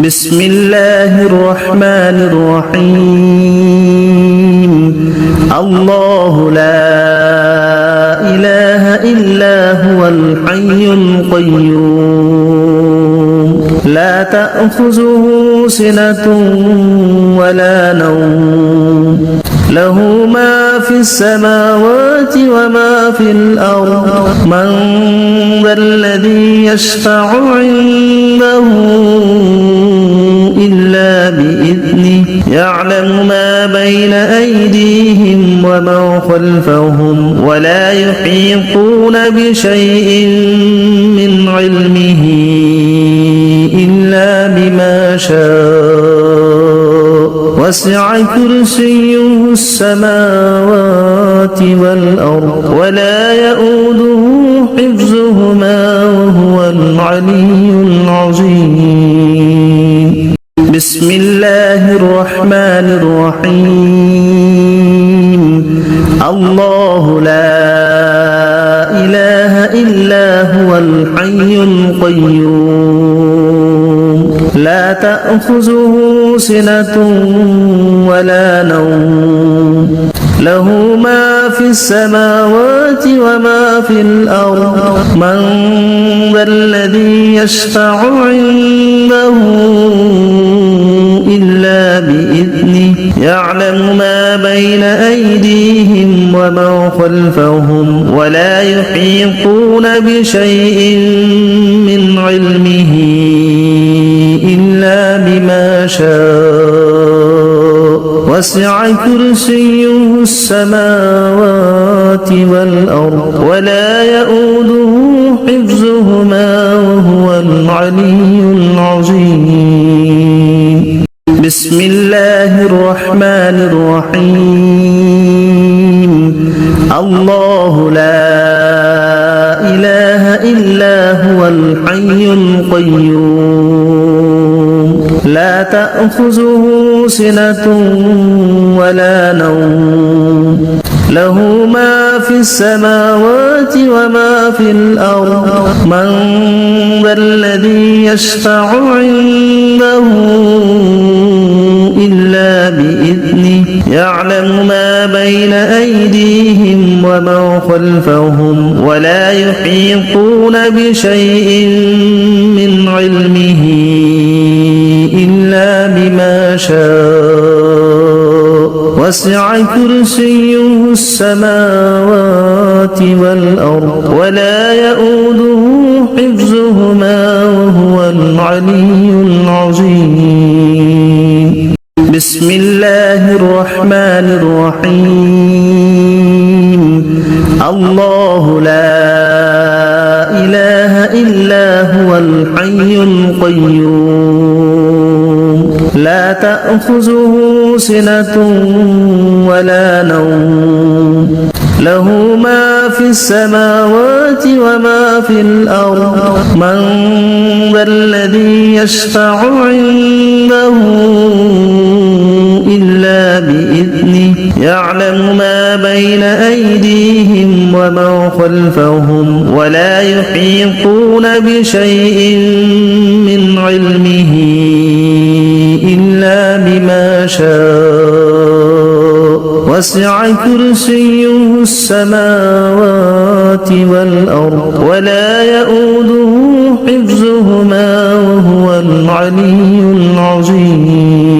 بسم الله الرحمن الرحيم الله لا إله إلا هو الحي القيوم لا تأخذه سنة ولا نوم له ما في السماوات وما في الأرض من ذا الذي يشفع عنده إلا بإذنه يعلم ما بين أيديهم وما خلفهم ولا يحيطون بشيء من علمه إلا بما شاء وسع كرسيه السماوات والأرض ولا يؤوده حفظهما وهو العلي العظيم بسم الله الرحمن الرحيم الله لا إله إلا هو الحي القيوم لا تأخذه سنة ولا نوم له ما في السماوات وما في الأرض من ذا الذي يشفع عنده إلا بإذنه يعلم ما بين أيديهم وما خلفهم ولا يحيطون بشيء من علمه إلا بما شاء وسع كرسيه السماوات والأرض ولا يؤوده حفظهما وهو العلي العظيم بسم الله الرحمن الرحيم الله لا إله إلا هو الحي القيوم لا تأخذه سنة ولا نوم له ما في السماوات وما في الأرض من ذا الذي يشفع عنده إلا بإذنه يعلم ما بين أيديهم وما خلفهم ولا يحيطون بشيء من علمه إلا بما شاء وسع كرسيه السماوات والأرض ولا يؤوده حفظهما وهو العلي العظيم بسم الله الرحمن الرحيم الله لا إله إلا هو الحي القيوم لا تأخذه سنة ولا نوم له ما في السماوات وما في الأرض من ذا الذي يشفع عنده إلا بإذنه يعلم ما بين أيديهم وما خلفهم ولا يحيطون بشيء من علمه إلا بما شاء وسع كرسيه السماوات والأرض ولا يؤوده حفظهما وهو العلي العظيم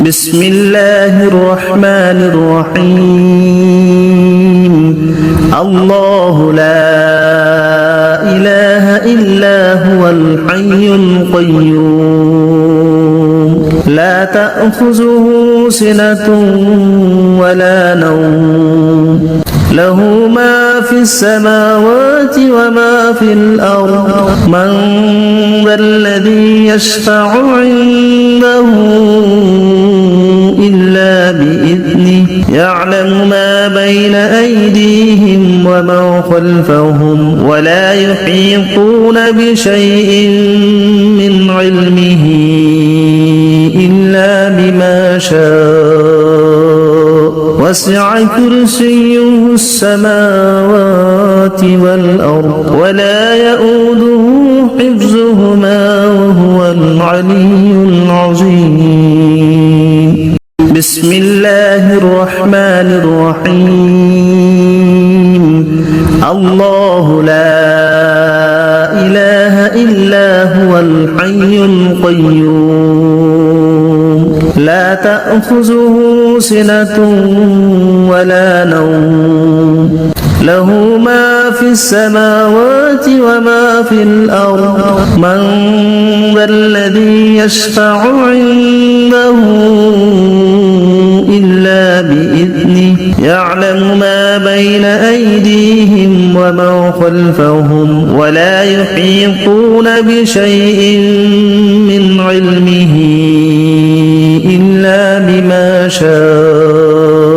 بسم الله الرحمن الرحيم الله لا إله إلا هو الحي القيوم لا تأخذه سنة ولا نوم له ما في السماوات وما في الأرض من ذا الذي يشفع عنده إلا بإذنه يعلم ما بين أيديهم وما خلفهم ولا يحيطون بشيء من علمه إلا بما شاء وسع كرسيه السماوات والأرض ولا يؤوده حفظهما وهو العلي العظيم. بسم الله الرحمن الرحيم. الله لا إله إلا هو الحي القيوم لا تأخذه سنة ولا نوم له ما في السماوات وما في الأرض من ذا الذي يشفع عنده إلا بإذنه يعلم ما بين أيديهم وما خلفهم ولا يحيطون بشيء من علمه إلا بما شاء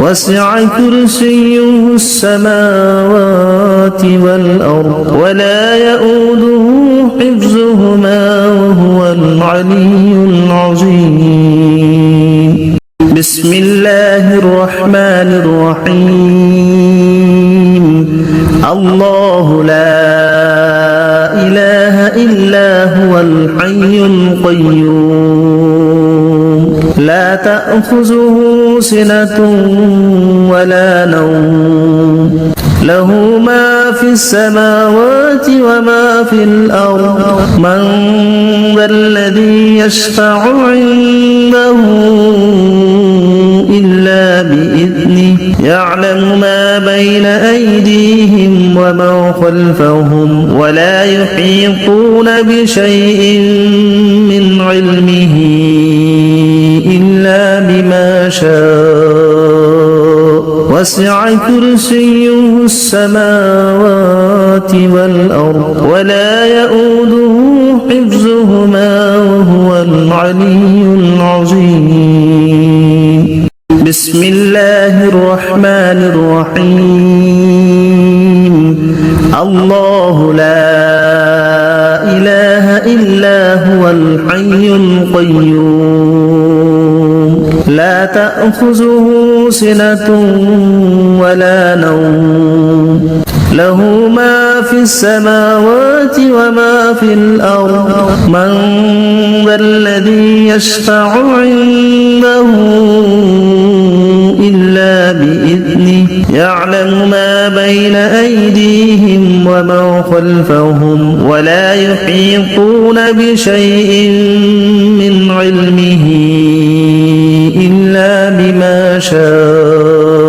وسع كرسيه السماوات والأرض ولا يؤوده حفظهما وهو العلي العظيم. بسم الله الرحمن الرحيم. الله لا إله إلا هو الحي القيوم لا تأخذه سنة ولا نوم له ما في السماوات وما في الأرض من ذا الذي يشفع عنده إلا بإذنه يعلم ما بين أيديهم وما خلفهم ولا يحيطون بشيء من علمه إلا بما شاء وسع كرسيه السماوات والأرض ولا يؤوده حفظهما وهو العلي العظيم. بسم الله الرحمن الرحيم. الله لا إله إلا هو الحي القيوم لا تأخذه سنة ولا نوم له ما في السماوات وما في الأرض من ذا الذي يشفع عنده إلا بإذنه يعلم ما بين أيديهم وما خلفهم ولا يحيطون بشيء من علمه إلا بما شاء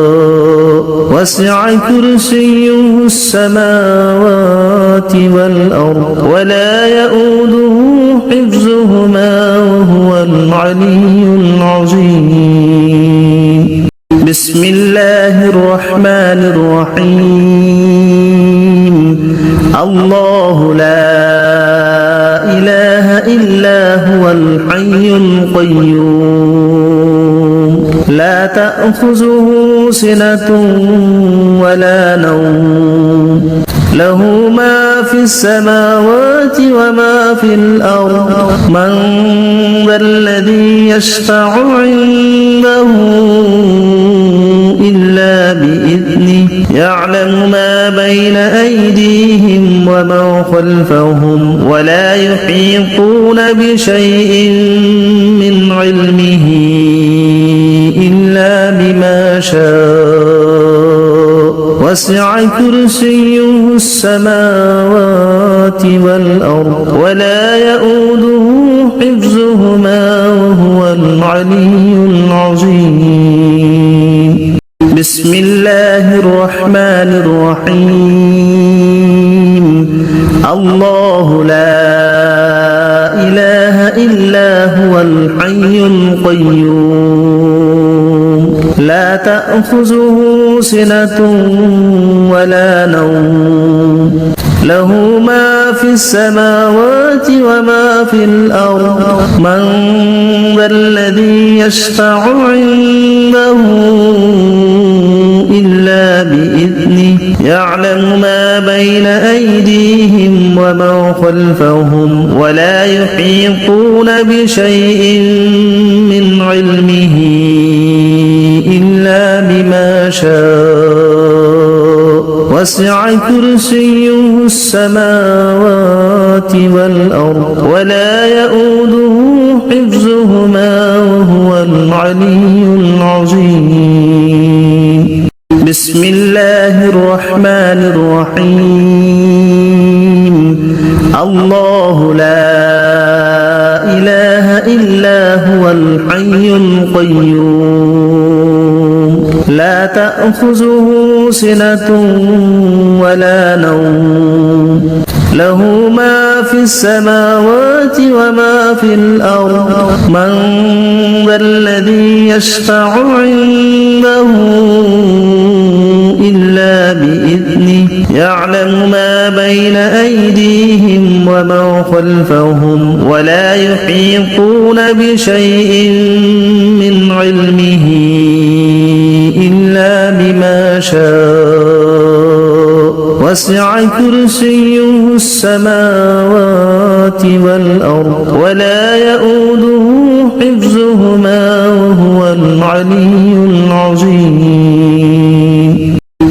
وسع كرسيه السماوات والأرض ولا يؤوده حفظهما وهو العلي العظيم. بسم الله الرحمن الرحيم. الله لا إله إلا هو الحي القيوم لا تأخذه سنة ولا نوم له ما في السماوات وما في الأرض من ذا الذي يشفع عنده إلا بإذنه يعلم ما بين أيديهم وما خلفهم ولا يحيطون بشيء من علمه إلا بما شاء وسع كرسيه السماوات والأرض ولا يؤوده حفظهما وهو العلي العظيم. بسم الله الرحمن الرحيم. الله لا إله إلا هو الحي القيوم لا تأخذه سنة ولا نوم له ما في السماوات وما في الأرض من ذا الذي يشفع عنده إلا بإذنه يعلم ما بين أيديهم وما خلفهم ولا يحيطون بشيء من علمه إلا بما شاء وسع كرسيه السماوات والأرض ولا يؤوده حفظهما وهو العلي العظيم بسم الله الرحمن الرحيم الله لا إله إلا هو الحي القيوم لا تأخذه سنة ولا نوم له ما في السماوات وما في الأرض من ذا الذي يشفع عنده إلا بإذنه يعلم ما بين أيديهم وما خلفهم ولا يحيطون بشيء من علمه إلا بما شاء وسع كرسيه السماوات والأرض ولا يؤوده حفظهما وهو العلي العظيم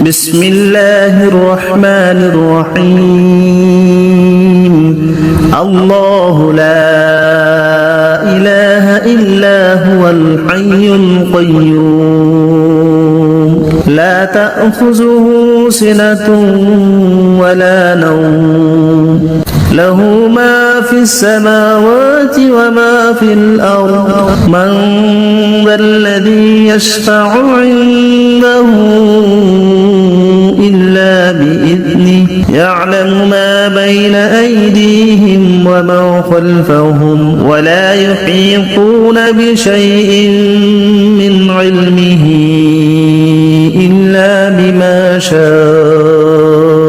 بسم الله الرحمن الرحيم الله لا إله إلا هو الحي القيوم لا تأخذه سنة ولا نوم له ما في السماوات وما في الأرض من ذا الذي يشفع عنده إلا بإذنه يعلم ما بين أيديهم وما خلفهم ولا يحيطون بشيء من علمه إلا بما شاء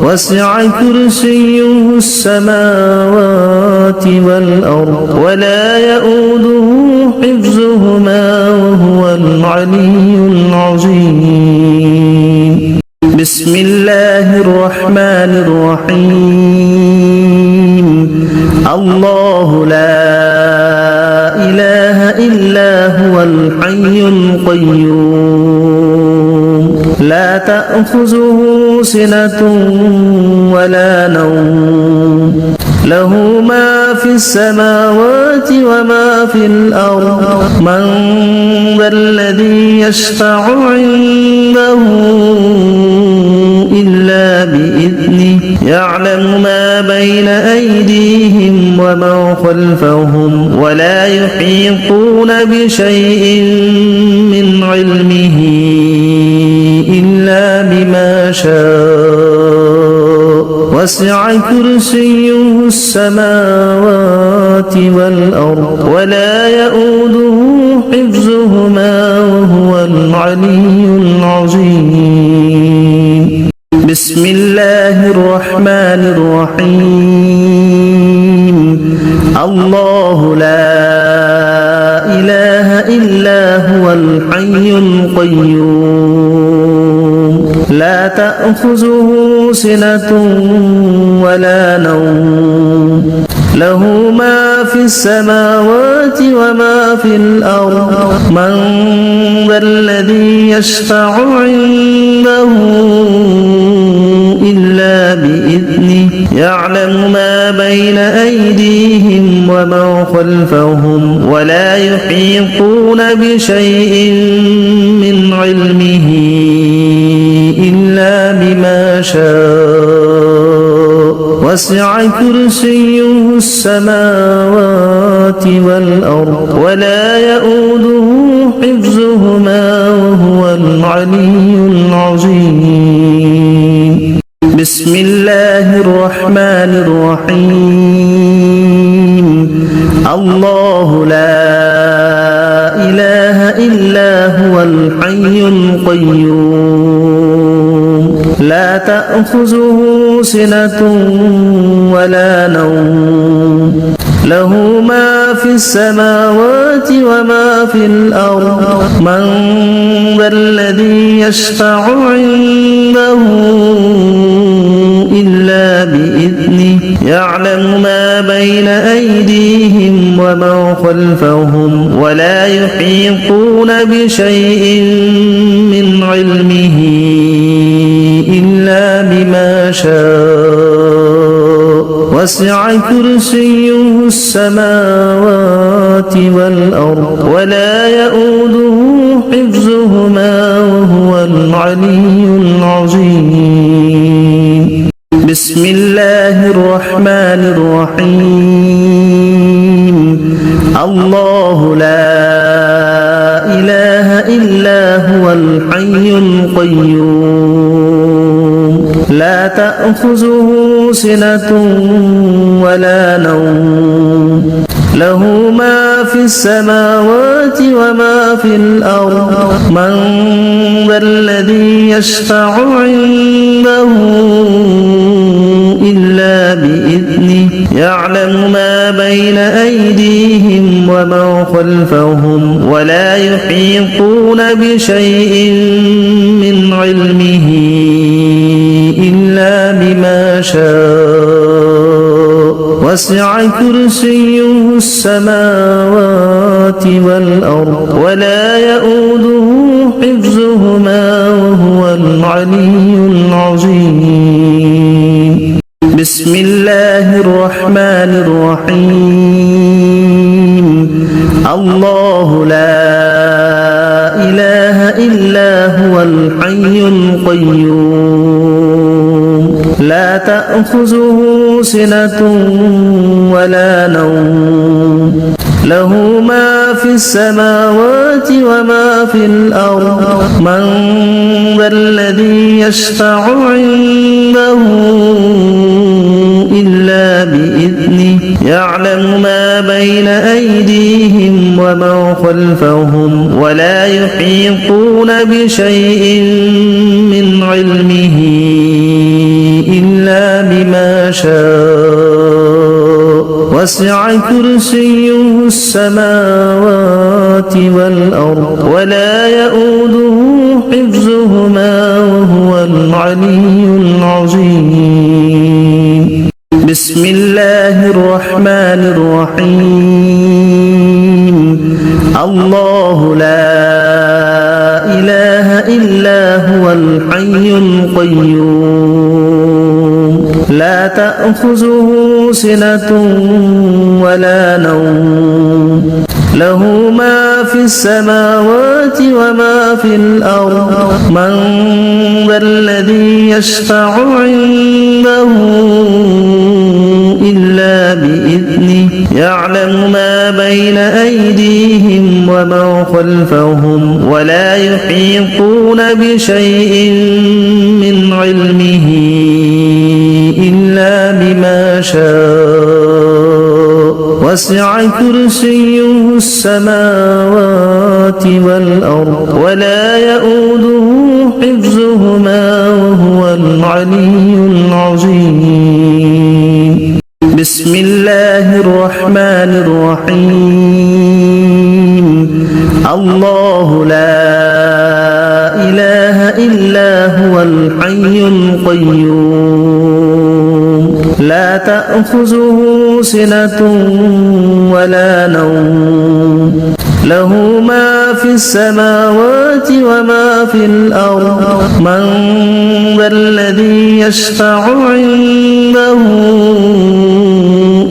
وسع كرسيه السماوات والأرض ولا يؤوده حفظهما وهو العلي العظيم بسم الله الرحمن الرحيم الله لا إله إلا هو الحي القيوم لا تأخذه سنة ولا نوم له ما في السماوات وما في الأرض من ذا الذي يشفع عنده إلا بإذنه يعلم ما بين أيديهم وما خلفهم ولا يحيطون بشيء من علمه إلا بما شاء وسع كرسيه السماوات والأرض ولا يؤوده حفظهما وهو العلي العظيم بسم الله الرحمن الرحيم الله لا إله إلا هو الحي القيوم لا تأخذه سنة ولا نوم له ما في السماوات وما في الأرض من ذا الذي يشفع عنده إلا بإذنه يعلم ما بين أيديهم وما خلفهم ولا يحيطون بشيء من علمه إلا بما شاء وسع كرسيه السماوات والأرض ولا يؤوده حفظهما وهو العلي العظيم بسم الله الرحمن الرحيم الله لا إله إلا هو الحي القيوم لا تأخذه سنة ولا نوم له ما في السماوات وما في الأرض من ذا الذي يشفع عنده إلا بإذنه يعلم ما بين أيديهم وما خلفهم ولا يحيطون بشيء من علمه إلا بما شاء وسع كرسيه السماوات والأرض ولا يؤوده حفظهما وهو العلي العظيم بسم الله الرحمن الرحيم الله لا إله إلا هو الحي القيوم لا تأخذه سنة ولا نوم له ما في السماوات وما في الأرض من ذا الذي يشفع عنده إلا بإذنه يعلم ما بين أيديهم وما خلفهم ولا يحيطون بشيء من علمه إلا بما شاء وسع كرسيه السماوات والأرض ولا يؤوده حفظهما وهو العلي العظيم بسم الله الرحمن الرحيم الله لا إله إلا هو الحي القيوم لا تأخذه سنة ولا نوم له ما في السماوات وما في الأرض من ذا الذي يشفع عنده إلا بإذنه يعلم ما بين أيديهم وما خلفهم ولا يحيطون بشيء من علمه إلا بما شاء وسع كرسيه السماوات والأرض ولا يؤوده حفظهما وهو العلي العظيم بسم الله الرحمن الرحيم الله لا إله إلا هو الحي القيوم لا تأخذه سنة ولا نوم له ما في السماوات وما في الأرض من ذا الذي يشفع عنده إلا بإذنه يعلم ما بين أيديهم وما خلفهم ولا يحيطون بشيء من علمه إلا بما شاء وسع كرسيه السماوات والأرض ولا يؤوده حفظهما وهو العلي العظيم بسم الله الرحمن الرحيم الله لا إله إلا هو الحي القيوم لا تأخذه سنة ولا نوم له ما في السماوات وما في الأرض من ذا الذي يشفع عنده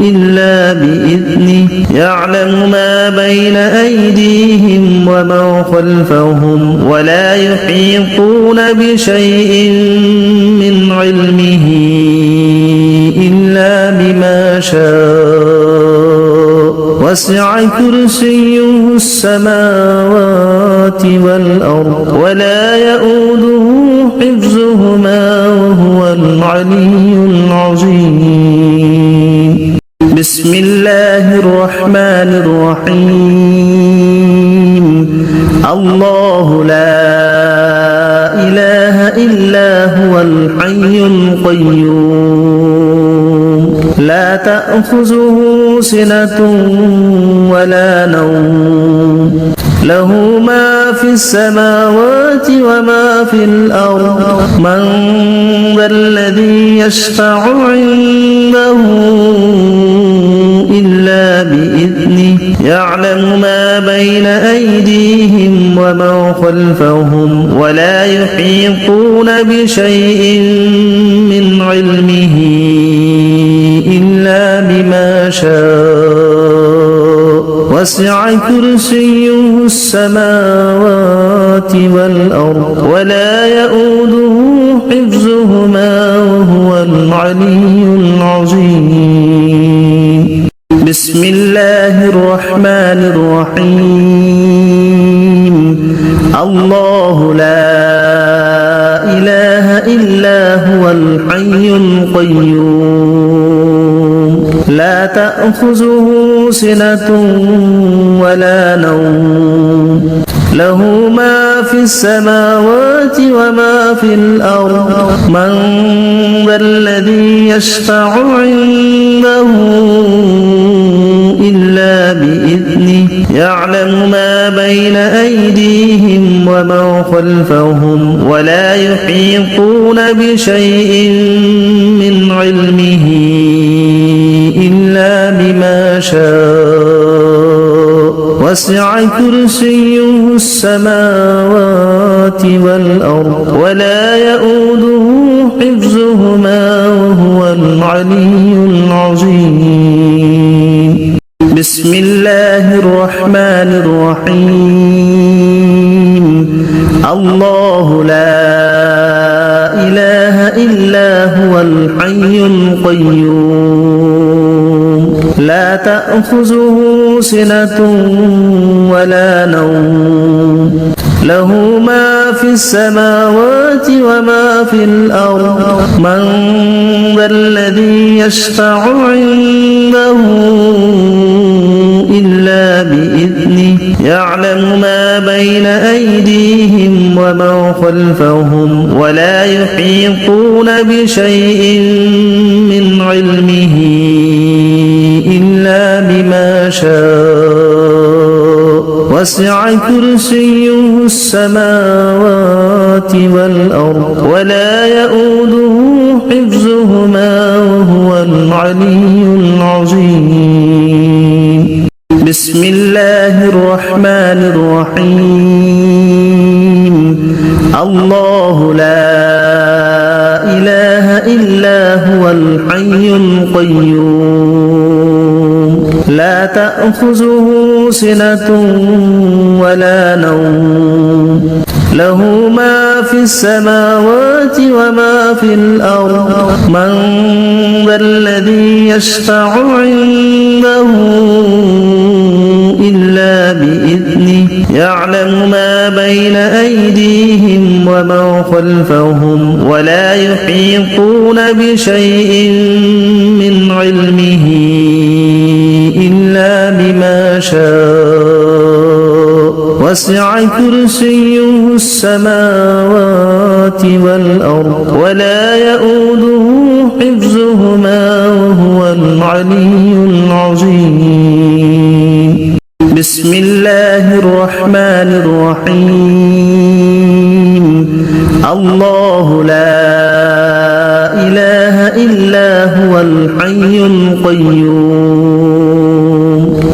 إلا بإذنه يعلم ما بين أيديهم وما خلفهم ولا يحيطون بشيء من علمه إلا بما شاء وسع كرسيه السماوات والأرض ولا يؤوده حفظهما وهو العلي العظيم بسم الله الرحمن الرحيم الله لا إله إلا هو الحي القيوم لا تأخذه سنة ولا نوم له ما في السماوات وما في الأرض من ذا الذي يشفع عنده إلا بإذنه يعلم ما بين أيديهم وما خلفهم ولا يحيطون بشيء من علمه إلا وسع كرسيه السماوات والأرض ولا يؤوده حفظهما وهو العلي العظيم بسم الله الرحمن الرحيم الله لا إله إلا هو الحي القيوم لا تأخذه سنة ولا نوم له ما في السماوات وما في الأرض من ذا الذي يشفع عنده إلا بإذنه يعلم ما بين أيديهم وما خلفهم ولا يحيطون بشيء من علمه إلا بما شاء وسع كرسيه السماوات والأرض ولا يؤوده حفظهما وهو العلي العظيم بسم الله الرحمن الرحيم الله لا إله إلا هو الحي القيوم لا تأخذه سنة ولا نوم له ما في السماوات وما في الأرض من ذا الذي يشفع عنده إلا بإذنه يعلم ما بين أيديهم وما خلفهم ولا يحيطون بشيء من علمه إلا بما شاء وسع كرسيه السماوات والأرض ولا يؤوده حفظهما وهو العلي العظيم بسم الله الرحمن الرحيم الله لا إله إلا هو الحي القيوم لا تأخذه سنة ولا نوم له ما في السماوات وما في الأرض من ذا الذي يشفع عنده إلا بإذنه يعلم ما بين أيديهم وما خلفهم ولا يحيطون بشيء من علمه إلا بما شاء وسع كرسيه السماوات والأرض ولا يؤوده حفظهما وهو العلي العظيم بسم الله الرحمن الرحيم الله لا إله إلا هو الحي القيوم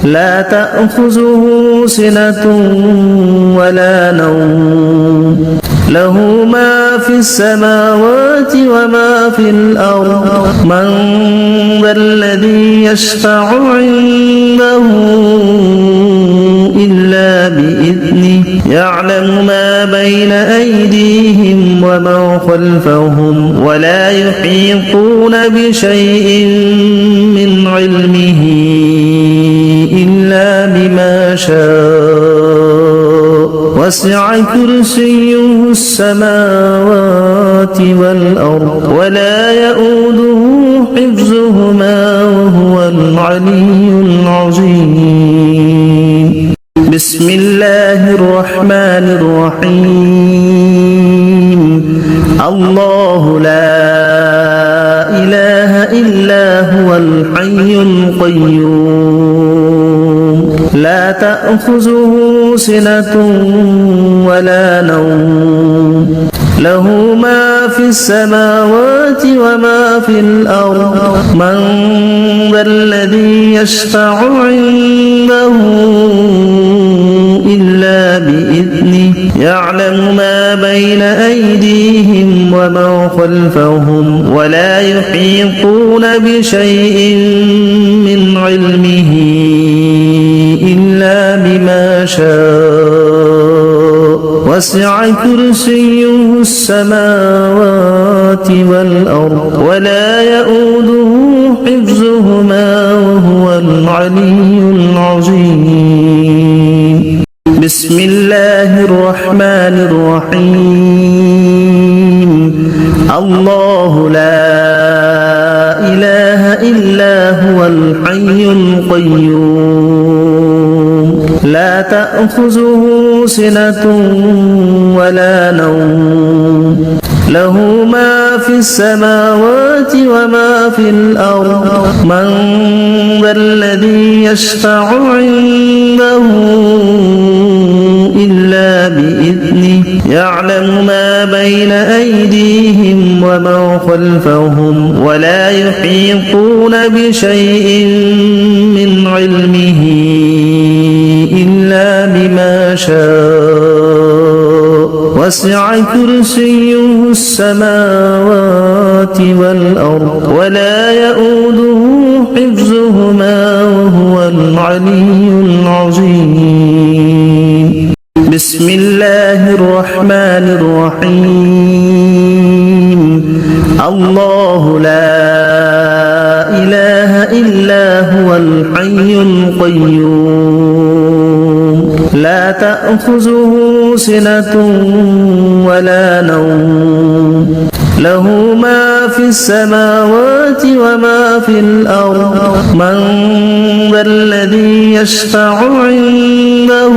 لا تأخذه سنة ولا نوم له ما في السماوات وما في الأرض من ذا الذي يشفع عنده إلا بإذنه يعلم ما بين أيديهم وما خلفهم ولا يحيطون بشيء من علمه إلا بما شاء وسع كرسيه السماوات والأرض ولا يؤوده حفظهما وهو العلي العظيم بسم الله الرحمن الرحيم الله لا إله إلا هو الحي القيوم لا تأخذه سنة ولا نوم له ما في السماوات وما في الأرض من ذا الذي يشفع عنده إلا بإذنه يعلم ما بين أيديهم وما خلفهم ولا يحيطون بشيء من علمه إلا وسع كرسيه السماوات والأرض ولا يؤوده حفظهما وهو العلي العظيم بسم الله الرحمن الرحيم الله لا إله إلا هو الحي القيوم لا تأخذه سنة ولا نوم له ما في السماوات وما في الأرض من ذا الذي يشفع عنده إلا بإذنه يعلم ما بين أيديهم وما خلفهم ولا يحيطون بشيء من علمه إلا بما شاء وسع كرسيه السماوات والأرض ولا يؤوده حفظهما وهو العلي العظيم بسم الله الرحمن الرحيم الله لا إله إلا هو الحي القيوم لا تأخذه سنة ولا نوم له ما في السماوات وما في الأرض من ذا الذي يشفع عنده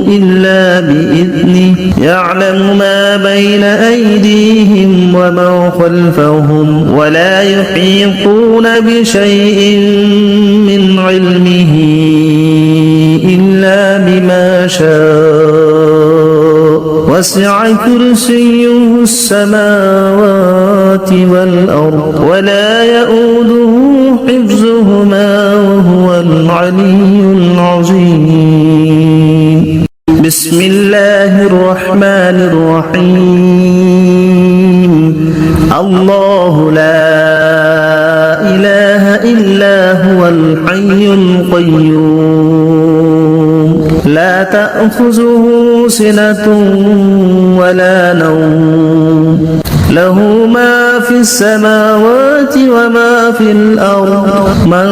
إلا بإذنه يعلم ما بين أيديهم وما خلفهم ولا يحيطون بشيء من علمه إلا بما شاء وسع كرسيه السماوات والأرض ولا يؤوده حفظهما وهو العلي العظيم بسم الله الرحمن الرحيم الله لا إله إلا هو الحي القيوم لا تأخذه سنة ولا نوم له ما في السماوات وما في الأرض من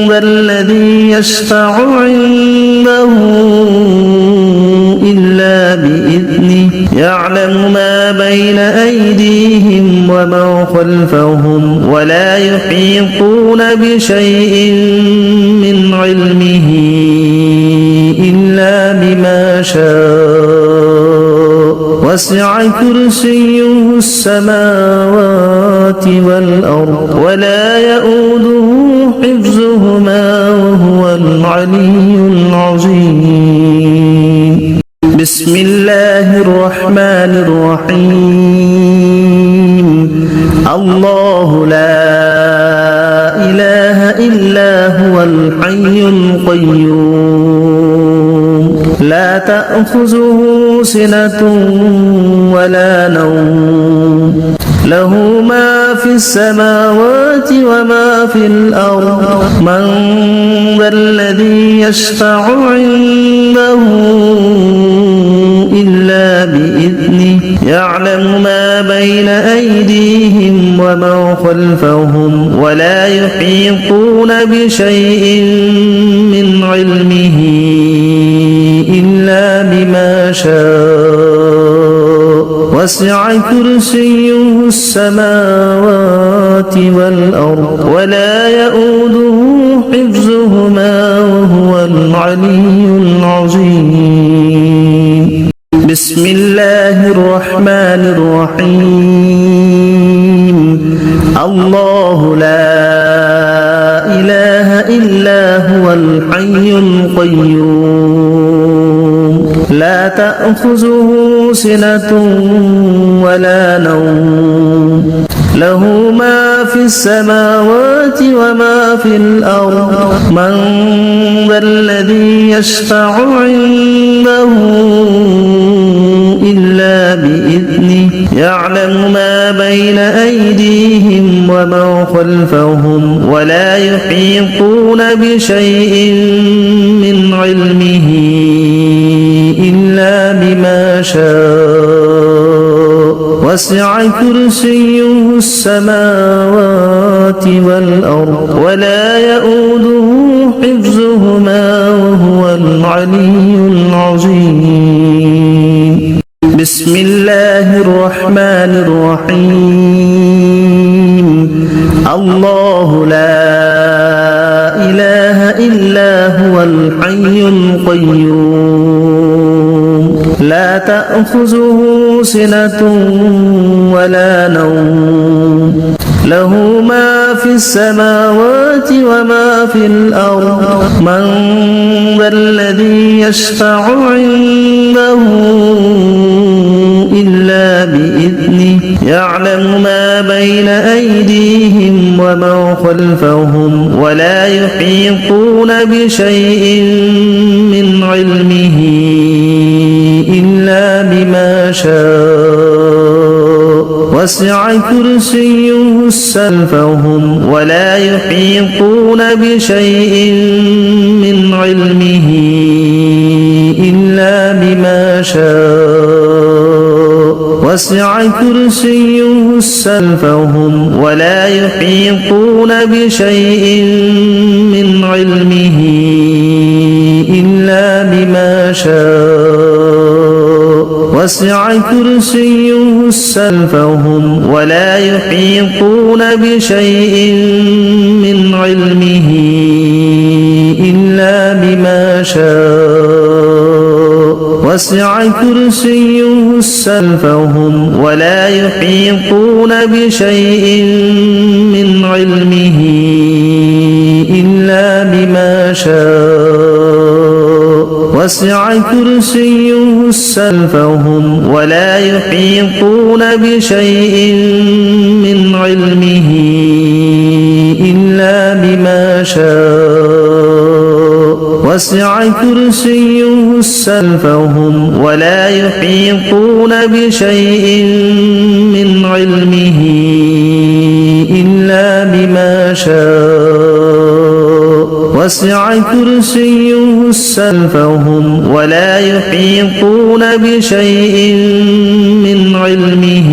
ذا الذي يشفع عنده إلا بإذنه يعلم ما بين أيديهم وما خلفهم ولا يحيطون بشيء من علمه إلا بما شاء وسع كرسيه السماوات والأرض ولا يؤوده حفظهما وهو العلي العظيم بسم الله الرحمن الرحيم الله لا إله إلا هو الحي القيوم لا تأخذه سنة ولا نوم له ما في السماوات وما في الأرض من ذا الذي يشفع عنده إلا بإذنه يعلم ما بين أيديهم وما خلفهم ولا يحيطون بشيء من علمه إلا بما شاء وسع كرسيه السماوات والأرض ولا يؤوده حفظهما وهو العلي العظيم بسم الله الرحمن الرحيم الله لا إله إلا هو الحي القيوم لا تأخذه سنة ولا نوم له ما في السماوات وما في الأرض من ذا الذي يشفع عنده إلا بإذنه يعلم ما بين أيديهم وما خلفهم ولا يحيطون بشيء من علمه إلا بما شاء وسع كرسيه السماوات والأرض ولا يؤوده حفظهما وهو العلي العظيم بسم الله الرحمن الرحيم الله لا إله إلا هو الحي القيوم لا تأخذه سنة ولا نوم له ما في السماوات وما في الأرض من ذا الذي يشفع عنده إلا بإذنه يعلم ما بين أيديهم وما خلفهم ولا يحيطون بشيء من علمه إلا شاء وسع كرسيه السماوات والأرض ولا يؤوده حفظهما وهو العلي العظيم. بسم الله الرحمن الرحيم. الله لا إله إلا هو الحي القيوم لا تأخذه سنة ولا نوم له ما في السماوات وما في الأرض من ذا الذي يشفع عنده إلا بإذنه يعلم ما بين أيديهم وما خلفهم ولا يحيطون بشيء من علمه إلا بما شاء وسع كرسيه السماوات ولا يحيطون بشيء من علمه إلا بما شاء وسع كرسيه السماوات ولا يحيطون بشيء من علمه إلا بما شاء وسع كرسيه السماوات ولا يحيطون بشيء من علمه إلا بما شاء وسع كرسيه السماوات ولا يحيطون بشيء من علمه إلا بما شاء وسع كرسيه السماوات ولا يحيطون بشيء من علمه إلا بما شاء وسع كرسيه السماوات ولا يحيطون بشيء من علمه إلا بما شاء وسع كرسيه السماوات ولا يحيطون بشيء من علمه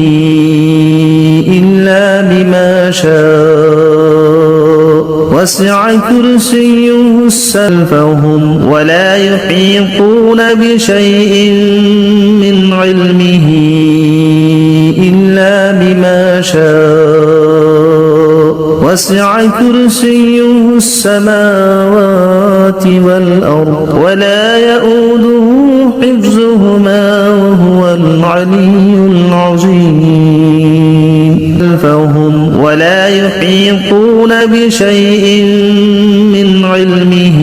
إلا بما شاء وسع كرسيه السماوات ولا يحيطون بشيء من علمه إلا بما شاء وسع كرسيه السماوات والأرض ولا يؤوده حفظهما وهو العلي العظيم. ولا يحيطون بشيء من علمه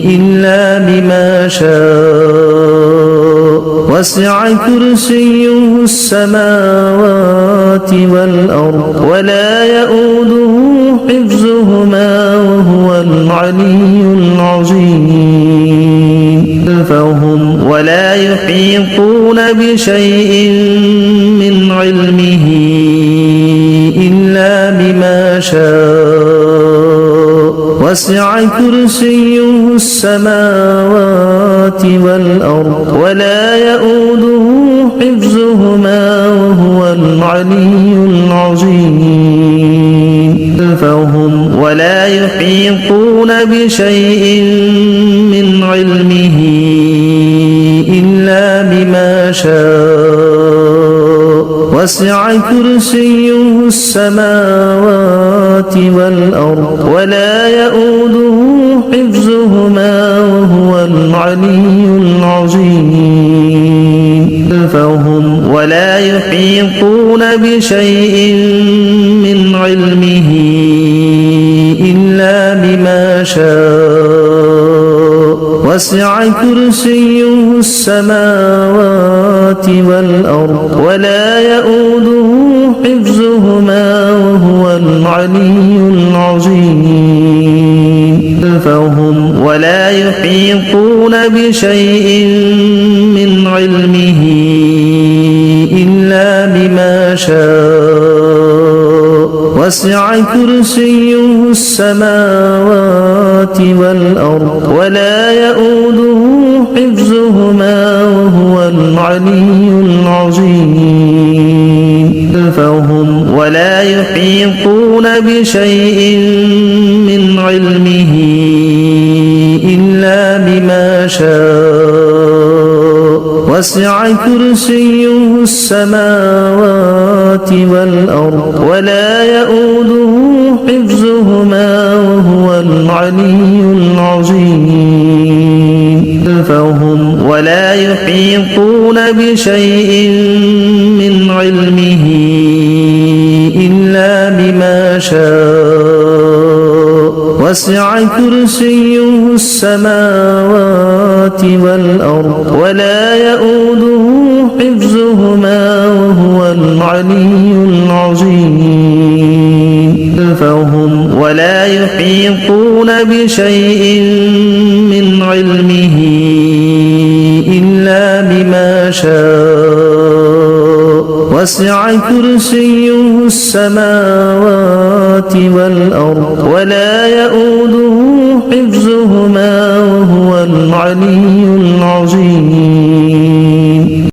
إلا بما شاء وسع كرسيه السماوات والأرض ولا يؤوده حفظهما وهو العلي العظيم. ولا يحيطون بشيء من علمه إلا بما شاء وسع كرسيه السماوات والأرض ولا يؤوده حفظهما وهو العلي العظيم. ولا يحيطون بشيء من علمه إلا بما شاء وسع كرسيه السماوات والأرض ولا يؤوده حفظهما وهو العلي العظيم. ولا يحيطون بشيء من علمه إلا بما شاء وسع كرسيه السماوات والأرض ولا يؤوده حفظهما وهو العلي العظيم. ولا يحيطون بشيء من علمه إلا بما شاء وسع كرسيه السماوات والأرض ولا يؤوده حفظهما وهو العلي العظيم فهم ولا يحيطون بشيء من علمه إلا بما شاء وسع كرسيه السماوات والأرض ولا يؤوده حفظهما وهو العلي العظيم فهم ولا يحيطون بشيء من علمه إلا بما شاء وسع كرسيه السماوات والأرض ولا يؤوده حفظهما وهو العلي العظيم فهم ولا يحيطون بشيء من علمه إلا بما شاء وسع كرسيه السماوات والأرض ولا يؤوده حفظهما وهو العلي